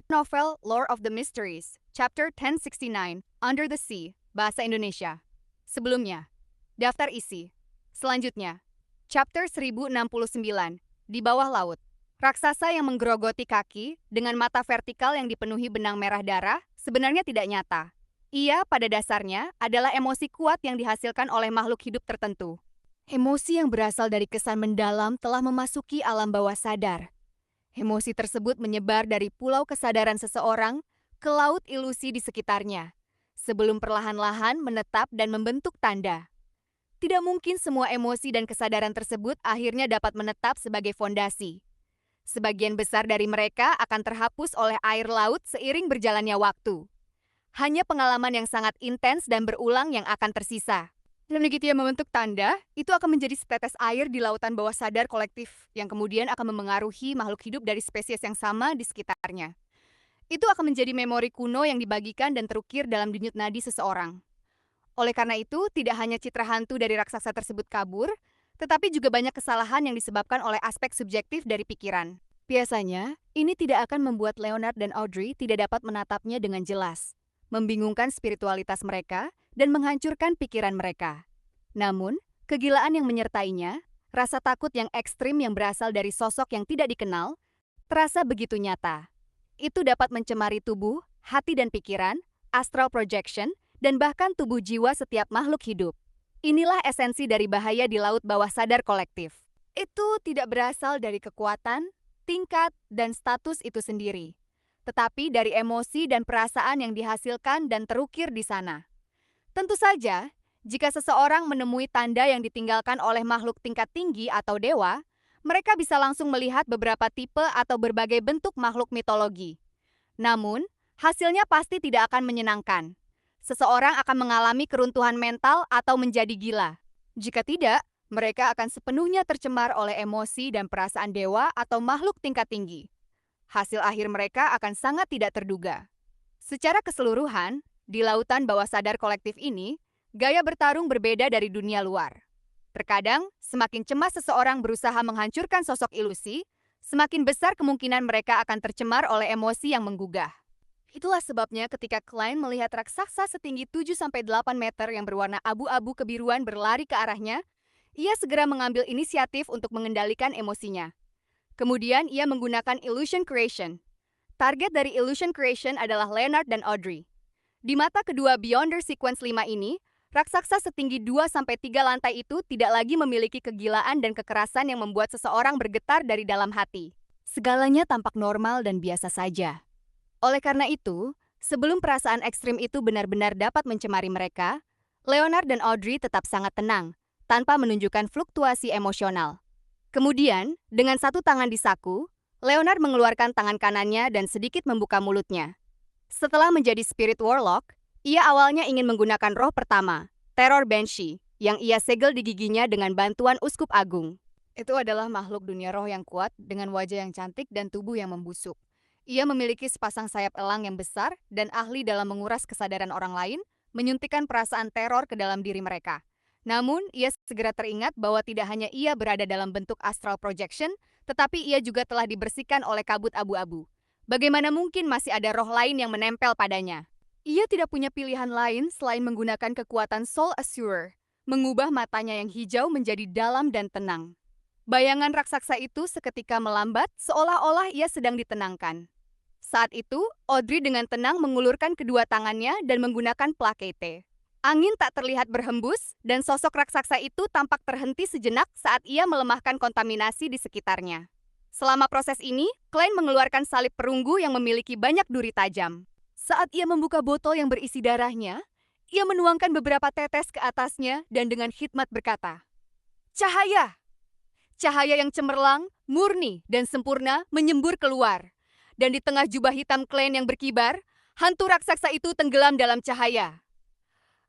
Novel Lore of the Mysteries, Chapter 1069, Under the Sea, Bahasa Indonesia. Sebelumnya, daftar isi. Selanjutnya, Chapter 1069, Di Bawah Laut. Raksasa yang menggerogoti kaki dengan mata vertikal yang dipenuhi benang merah darah sebenarnya tidak nyata. Ia pada dasarnya adalah emosi kuat yang dihasilkan oleh makhluk hidup tertentu. Emosi yang berasal dari kesan mendalam telah memasuki alam bawah sadar. Emosi tersebut menyebar dari pulau kesadaran seseorang ke laut ilusi di sekitarnya, sebelum perlahan-lahan menetap dan membentuk tanda. Tidak mungkin semua emosi dan kesadaran tersebut akhirnya dapat menetap sebagai fondasi. Sebagian besar dari mereka akan terhapus oleh air laut seiring berjalannya waktu. Hanya pengalaman yang sangat intens dan berulang yang akan tersisa. Dan begitu ia membentuk tanda, itu akan menjadi setetes air di lautan bawah sadar kolektif yang kemudian akan memengaruhi makhluk hidup dari spesies yang sama di sekitarnya. Itu akan menjadi memori kuno yang dibagikan dan terukir dalam denyut nadi seseorang. Oleh karena itu, tidak hanya citra hantu dari raksasa tersebut kabur, tetapi juga banyak kesalahan yang disebabkan oleh aspek subjektif dari pikiran. Biasanya, ini tidak akan membuat Leonard dan Audrey tidak dapat menatapnya dengan jelas, membingungkan spiritualitas mereka, dan menghancurkan pikiran mereka. Namun, kegilaan yang menyertainya, rasa takut yang ekstrim yang berasal dari sosok yang tidak dikenal, terasa begitu nyata. Itu dapat mencemari tubuh, hati dan pikiran, astral projection, dan bahkan tubuh jiwa setiap makhluk hidup. Inilah esensi dari bahaya di laut bawah sadar kolektif. Itu tidak berasal dari kekuatan, tingkat, dan status itu sendiri, tetapi dari emosi dan perasaan yang dihasilkan dan terukir di sana. Tentu saja, jika seseorang menemui tanda yang ditinggalkan oleh makhluk tingkat tinggi atau dewa, mereka bisa langsung melihat beberapa tipe atau berbagai bentuk makhluk mitologi. Namun, hasilnya pasti tidak akan menyenangkan. Seseorang akan mengalami keruntuhan mental atau menjadi gila. Jika tidak, mereka akan sepenuhnya tercemar oleh emosi dan perasaan dewa atau makhluk tingkat tinggi. Hasil akhir mereka akan sangat tidak terduga. Secara keseluruhan, di lautan bawah sadar kolektif ini, gaya bertarung berbeda dari dunia luar. Terkadang, semakin cemas seseorang berusaha menghancurkan sosok ilusi, semakin besar kemungkinan mereka akan tercemar oleh emosi yang menggugah. Itulah sebabnya ketika Klein melihat raksasa setinggi 7-8 meter yang berwarna abu-abu kebiruan berlari ke arahnya, ia segera mengambil inisiatif untuk mengendalikan emosinya. Kemudian ia menggunakan Illusion Creation. Target dari Illusion Creation adalah Leonard dan Audrey. Di mata kedua Beyonder Sequence 5 ini, raksasa setinggi 2-3 lantai itu tidak lagi memiliki kegilaan dan kekerasan yang membuat seseorang bergetar dari dalam hati. Segalanya tampak normal dan biasa saja. Oleh karena itu, sebelum perasaan ekstrim itu benar-benar dapat mencemari mereka, Leonard dan Audrey tetap sangat tenang, tanpa menunjukkan fluktuasi emosional. Kemudian, dengan satu tangan di saku, Leonard mengeluarkan tangan kanannya dan sedikit membuka mulutnya. Setelah menjadi Spirit Warlock, ia awalnya ingin menggunakan roh pertama, Terror Banshee, yang ia segel di giginya dengan bantuan Uskup Agung. Itu adalah makhluk dunia roh yang kuat dengan wajah yang cantik dan tubuh yang membusuk. Ia memiliki sepasang sayap elang yang besar dan ahli dalam menguras kesadaran orang lain, menyuntikkan perasaan teror ke dalam diri mereka. Namun, ia segera teringat bahwa tidak hanya ia berada dalam bentuk astral projection, tetapi ia juga telah dibersihkan oleh kabut abu-abu. Bagaimana mungkin masih ada roh lain yang menempel padanya? Ia tidak punya pilihan lain selain menggunakan kekuatan Soul Assurer, mengubah matanya yang hijau menjadi dalam dan tenang. Bayangan raksasa itu seketika melambat seolah-olah ia sedang ditenangkan. Saat itu, Audrey dengan tenang mengulurkan kedua tangannya dan menggunakan plakete. Angin tak terlihat berhembus, dan sosok raksasa itu tampak terhenti sejenak saat ia melemahkan kontaminasi di sekitarnya. Selama proses ini, Klein mengeluarkan salib perunggu yang memiliki banyak duri tajam. Saat ia membuka botol yang berisi darahnya, ia menuangkan beberapa tetes ke atasnya dan dengan hikmat berkata, "Cahaya!" Cahaya yang cemerlang, murni, dan sempurna menyembur keluar. Dan di tengah jubah hitam Klein yang berkibar, hantu raksasa itu tenggelam dalam cahaya.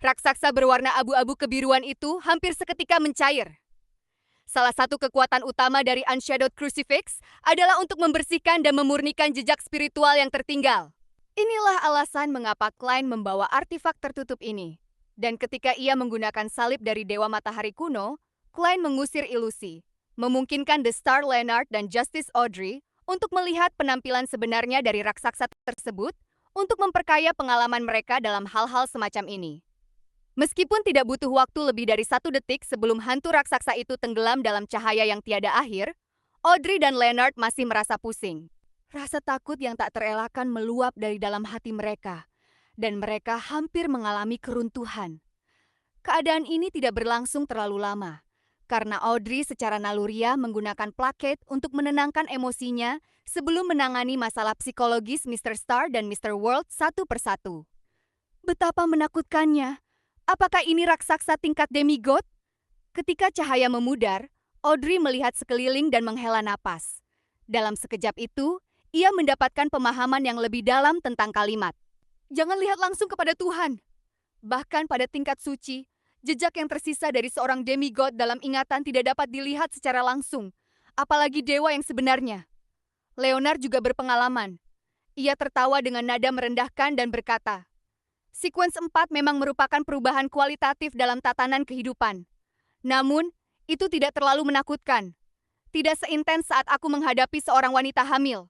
Raksasa berwarna abu-abu kebiruan itu hampir seketika mencair. Salah satu kekuatan utama dari Unshadowed Crucifix adalah untuk membersihkan dan memurnikan jejak spiritual yang tertinggal. Inilah alasan mengapa Klein membawa artefak tertutup ini. Dan ketika ia menggunakan salib dari Dewa Matahari kuno, Klein mengusir ilusi, memungkinkan The Star Leonard dan Justice Audrey untuk melihat penampilan sebenarnya dari raksasa tersebut untuk memperkaya pengalaman mereka dalam hal-hal semacam ini. Meskipun tidak butuh waktu lebih dari 1 detik sebelum hantu raksasa itu tenggelam dalam cahaya yang tiada akhir, Audrey dan Leonard masih merasa pusing. Rasa takut yang tak terelakkan meluap dari dalam hati mereka, dan mereka hampir mengalami keruntuhan. Keadaan ini tidak berlangsung terlalu lama, karena Audrey secara naluriah menggunakan plaket untuk menenangkan emosinya sebelum menangani masalah psikologis Mr. Star dan Mr. World satu persatu. Betapa menakutkannya! Apakah ini raksasa tingkat demigod? Ketika cahaya memudar, Audrey melihat sekeliling dan menghela napas. Dalam sekejap itu, ia mendapatkan pemahaman yang lebih dalam tentang kalimat. Jangan lihat langsung kepada Tuhan. Bahkan pada tingkat suci, jejak yang tersisa dari seorang demigod dalam ingatan tidak dapat dilihat secara langsung, apalagi dewa yang sebenarnya. Leonard juga berpengalaman. Ia tertawa dengan nada merendahkan dan berkata, "Sekuens 4 memang merupakan perubahan kualitatif dalam tatanan kehidupan. Namun, itu tidak terlalu menakutkan. Tidak seintens saat aku menghadapi seorang wanita hamil.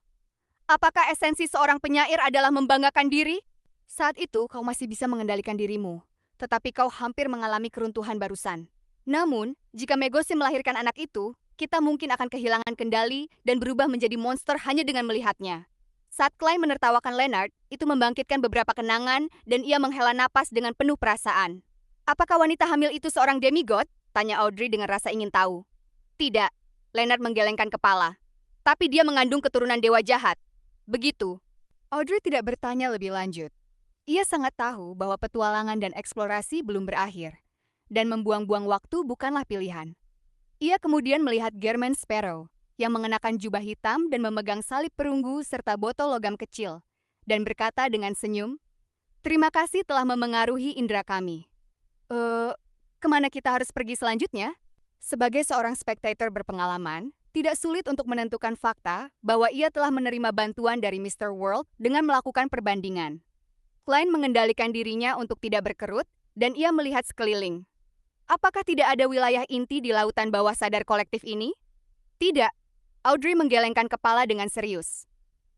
Apakah esensi seorang penyair adalah membanggakan diri? Saat itu kau masih bisa mengendalikan dirimu, tetapi kau hampir mengalami keruntuhan barusan. Namun, jika Megosi melahirkan anak itu, kita mungkin akan kehilangan kendali dan berubah menjadi monster hanya dengan melihatnya." Saat Klein menertawakan Leonard, itu membangkitkan beberapa kenangan dan ia menghela napas dengan penuh perasaan. "Apakah wanita hamil itu seorang demigod?" tanya Audrey dengan rasa ingin tahu. "Tidak," Leonard menggelengkan kepala. "Tapi dia mengandung keturunan dewa jahat." Begitu. Audrey tidak bertanya lebih lanjut. Ia sangat tahu bahwa petualangan dan eksplorasi belum berakhir, dan membuang-buang waktu bukanlah pilihan. Ia kemudian melihat German Sparrow, yang mengenakan jubah hitam dan memegang salib perunggu serta botol logam kecil, dan berkata dengan senyum, "Terima kasih telah memengaruhi indera kami." Kemana kita harus pergi selanjutnya? Sebagai seorang spektator berpengalaman, tidak sulit untuk menentukan fakta bahwa ia telah menerima bantuan dari Mr. World dengan melakukan perbandingan. Klein mengendalikan dirinya untuk tidak berkerut, dan ia melihat sekeliling. Apakah tidak ada wilayah inti di lautan bawah sadar kolektif ini? Tidak. Audrey menggelengkan kepala dengan serius.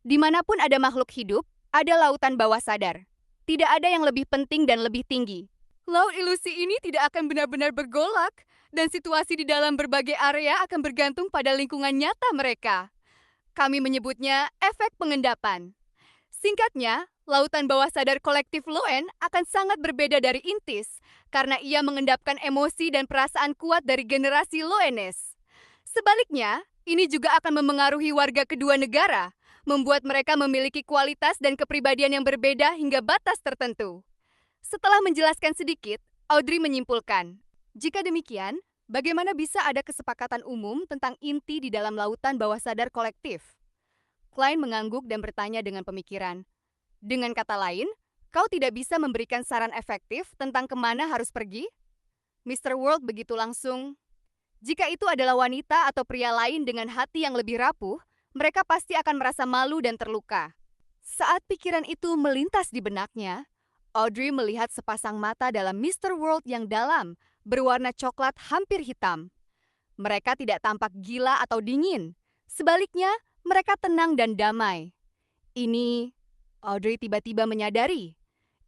Dimanapun ada makhluk hidup, ada lautan bawah sadar. Tidak ada yang lebih penting dan lebih tinggi. Laut ilusi ini tidak akan benar-benar bergolak, dan situasi di dalam berbagai area akan bergantung pada lingkungan nyata mereka. Kami menyebutnya efek pengendapan. Singkatnya, lautan bawah sadar kolektif Loen akan sangat berbeda dari Intis karena ia mengendapkan emosi dan perasaan kuat dari generasi Loenes. Sebaliknya, ini juga akan memengaruhi warga kedua negara, membuat mereka memiliki kualitas dan kepribadian yang berbeda hingga batas tertentu. Setelah menjelaskan sedikit, Audrey menyimpulkan, jika demikian, bagaimana bisa ada kesepakatan umum tentang inti di dalam lautan bawah sadar kolektif? Klein mengangguk dan bertanya dengan pemikiran. Dengan kata lain, kau tidak bisa memberikan saran efektif tentang kemana harus pergi? Mr. World begitu langsung. Jika itu adalah wanita atau pria lain dengan hati yang lebih rapuh, mereka pasti akan merasa malu dan terluka. Saat pikiran itu melintas di benaknya, Audrey melihat sepasang mata dalam Mr. World yang dalam, berwarna coklat hampir hitam. Mereka tidak tampak gila atau dingin. Sebaliknya, mereka tenang dan damai. Ini, Audrey tiba-tiba menyadari.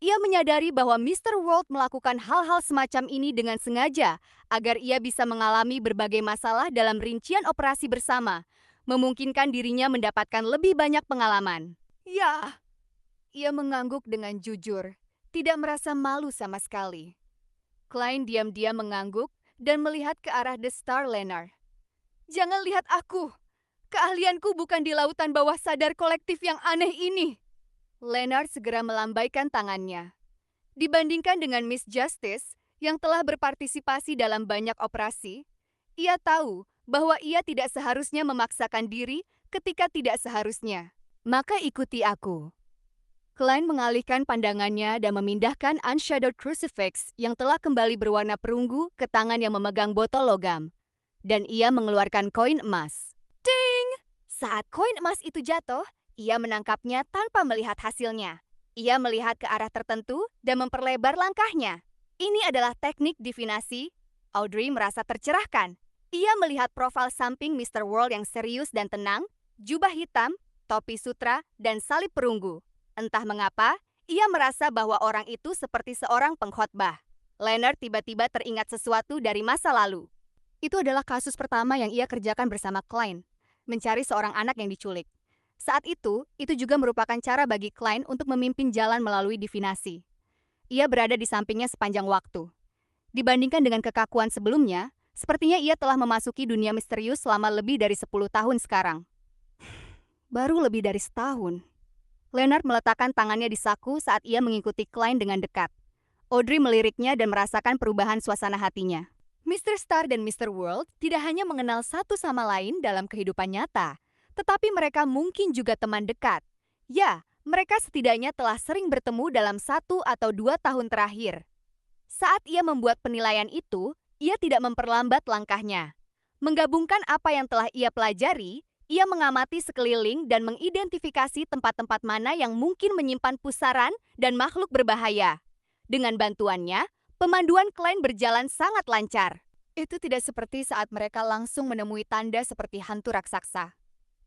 Ia menyadari bahwa Mr. World melakukan hal-hal semacam ini dengan sengaja agar ia bisa mengalami berbagai masalah dalam rincian operasi bersama, memungkinkan dirinya mendapatkan lebih banyak pengalaman. Ya, ia mengangguk dengan jujur, tidak merasa malu sama sekali. Klein diam-diam mengangguk dan melihat ke arah The Star Leonard. Jangan lihat aku. Keahlianku bukan di lautan bawah sadar kolektif yang aneh ini. Leonard segera melambaikan tangannya. Dibandingkan dengan Miss Justice yang telah berpartisipasi dalam banyak operasi, ia tahu bahwa ia tidak seharusnya memaksakan diri ketika tidak seharusnya. Maka ikuti aku. Klein mengalihkan pandangannya dan memindahkan Unshadowed Crucifix yang telah kembali berwarna perunggu ke tangan yang memegang botol logam. Dan ia mengeluarkan koin emas. Ding! Saat koin emas itu jatuh, ia menangkapnya tanpa melihat hasilnya. Ia melihat ke arah tertentu dan memperlebar langkahnya. Ini adalah teknik divinasi. Audrey merasa tercerahkan. Ia melihat profil samping Mr. World yang serius dan tenang, Jubah hitam, topi sutra, dan salib perunggu. Entah mengapa, ia merasa bahwa orang itu seperti seorang pengkhotbah. Leonard tiba-tiba teringat sesuatu dari masa lalu. Itu adalah kasus pertama yang ia kerjakan bersama Klein, mencari seorang anak yang diculik. Saat itu juga merupakan cara bagi Klein untuk memimpin jalan melalui divinasi. Ia berada di sampingnya sepanjang waktu. Dibandingkan dengan kekakuan sebelumnya, sepertinya ia telah memasuki dunia misterius selama lebih dari 10 tahun sekarang. Baru lebih dari setahun. Leonard meletakkan tangannya di saku saat ia mengikuti Klein dengan dekat. Audrey meliriknya dan merasakan perubahan suasana hatinya. Mr. Star dan Mr. World tidak hanya mengenal satu sama lain dalam kehidupan nyata, tetapi mereka mungkin juga teman dekat. Ya, mereka setidaknya telah sering bertemu dalam 1 atau 2 tahun terakhir. Saat ia membuat penilaian itu, ia tidak memperlambat langkahnya. Menggabungkan apa yang telah ia pelajari, ia mengamati sekeliling dan mengidentifikasi tempat-tempat mana yang mungkin menyimpan pusaran dan makhluk berbahaya. Dengan bantuannya, pemanduan Klein berjalan sangat lancar. Itu tidak seperti saat mereka langsung menemui tanda seperti hantu raksasa.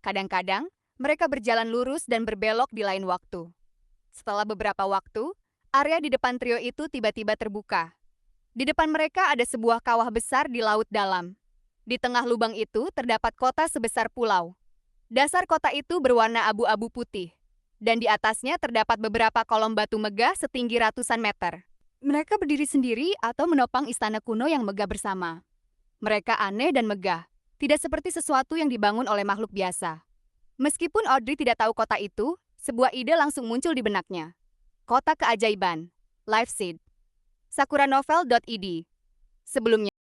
Kadang-kadang, mereka berjalan lurus dan berbelok di lain waktu. Setelah beberapa waktu, area di depan trio itu tiba-tiba terbuka. Di depan mereka ada sebuah kawah besar di laut dalam. Di tengah lubang itu terdapat kota sebesar pulau. Dasar kota itu berwarna abu-abu putih, dan di atasnya terdapat beberapa kolom batu megah setinggi ratusan meter. Mereka berdiri sendiri atau menopang istana kuno yang megah bersama. Mereka aneh dan megah, tidak seperti sesuatu yang dibangun oleh makhluk biasa. Meskipun Audrey tidak tahu kota itu, sebuah ide langsung muncul di benaknya. Kota keajaiban, Leipzig. Sakuranovel.id. Sebelumnya,